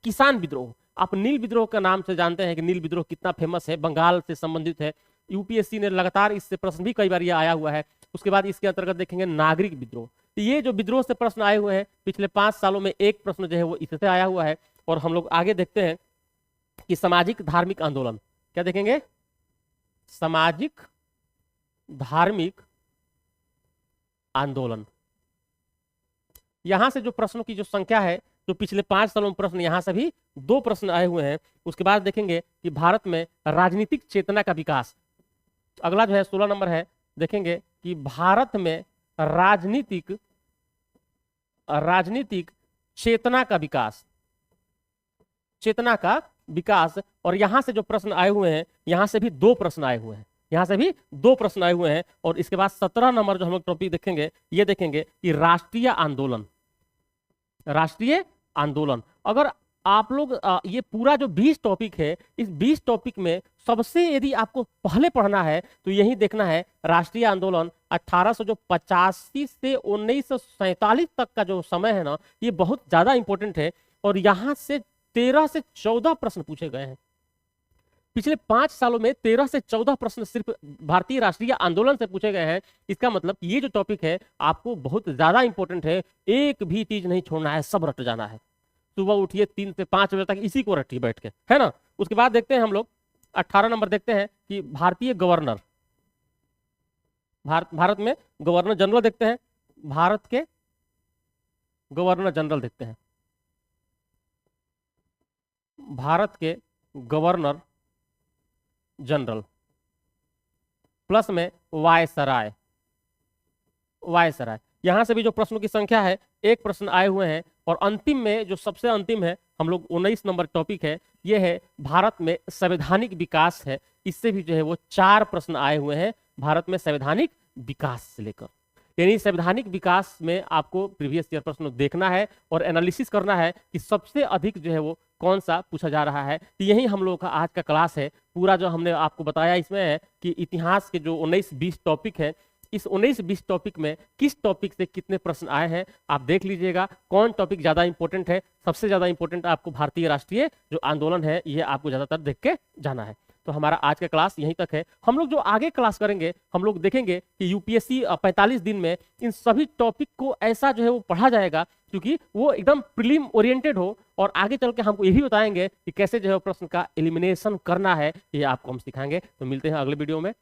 किसान विद्रोह। आप नील विद्रोह का नाम से जानते हैं कि नील विद्रोह कितना फेमस है, बंगाल से संबंधित है। यूपीएससी ने लगातार इससे प्रश्न भी कई बार ये आया हुआ है। उसके बाद इसके अंतर्गत देखेंगे नागरिक विद्रोह। तो ये जो विद्रोह से प्रश्न आए हुए हैं पिछले 5 सालों में एक प्रश्न जो है वो इससे आया हुआ है। और हम लोग आगे देखते हैं कि सामाजिक धार्मिक आंदोलन। क्या देखेंगे? सामाजिक धार्मिक आंदोलन। यहां से जो प्रश्नों की जो संख्या है, जो पिछले 5 सालों में प्रश्न, यहां से भी 2 प्रश्न आए हुए हैं। उसके बाद देखेंगे कि भारत में राजनीतिक चेतना का विकास। अगला जो है 16 नंबर है, देखेंगे कि भारत में राजनीतिक चेतना का विकास। चेतना का विकास। और यहां से जो प्रश्न आए हुए हैं, यहां से भी 2 प्रश्न आए हुए हैं। यहां से भी 2 प्रश्न आए हुए हैं। और इसके बाद 17 नंबर जो हम लोग टॉपिक देखेंगे, ये देखेंगे कि राष्ट्रीय आंदोलन। राष्ट्रीय आंदोलन। अगर आप लोग ये पूरा जो 20 टॉपिक है, इस 20 टॉपिक में सबसे यदि आपको पहले पढ़ना है तो यही देखना है राष्ट्रीय आंदोलन 1885 से 1947 तक का जो समय है ना, ये बहुत ज्यादा इंपॉर्टेंट है। और यहां से 13 से 14 प्रश्न पूछे गए हैं। पिछले 5 सालों में 13 से 14 प्रश्न सिर्फ भारतीय राष्ट्रीय आंदोलन से पूछे गए हैं। इसका मतलब ये जो टॉपिक है आपको बहुत ज्यादा इंपॉर्टेंट है, एक भी चीज नहीं छोड़ना है, सब रट जाना है। सुबह उठिए 3 से 5 बजे तक इसी को रटिए बैठ के, है ना। उसके बाद देखते हैं हम लोग 18 नंबर देखते हैं कि भारतीय गवर्नर। भारत में गवर्नर जनरल देखते हैं। भारत के गवर्नर जनरल देखते हैं। भारत के गवर्नर जनरल प्लस में वायसराय। वायसराय। यहां से भी जो प्रश्नों की संख्या है, 1 प्रश्न आए हुए हैं। और अंतिम में जो सबसे अंतिम है, हम लोग 19 नंबर टॉपिक है, ये है भारत में संवैधानिक विकास है। इससे भी जो है वो 4 प्रश्न आए हुए हैं भारत में संवैधानिक विकास से लेकर। यानी संवैधानिक विकास में आपको प्रीवियस ईयर प्रश्न देखना है और एनालिसिस करना है कि सबसे अधिक जो है वो कौन सा पूछा जा रहा है। तो यही हम लोगों का आज का क्लास है। पूरा जो हमने आपको बताया इसमें है कि इतिहास के जो 19-20 टॉपिक है, इस 19-20 टॉपिक में किस टॉपिक से कितने प्रश्न आए हैं आप देख लीजिएगा। कौन टॉपिक ज्यादा इंपॉर्टेंट है? सबसे ज्यादा इंपॉर्टेंट आपको भारतीय राष्ट्रीय जो आंदोलन है, ये आपको ज्यादातर देख के जाना है। तो हमारा आज का क्लास यहीं तक है। हम लोग जो आगे क्लास करेंगे, हम लोग देखेंगे कि यूपीएससी 45 दिन में इन सभी टॉपिक को ऐसा जो है वो पढ़ा जाएगा क्योंकि वो एकदम प्रीलिम ओरिएंटेड हो। और आगे चल के हमको ये भी बताएंगे कि कैसे जो है प्रश्न का एलिमिनेशन करना है, ये आपको हम सिखाएंगे। तो मिलते हैं अगले वीडियो में।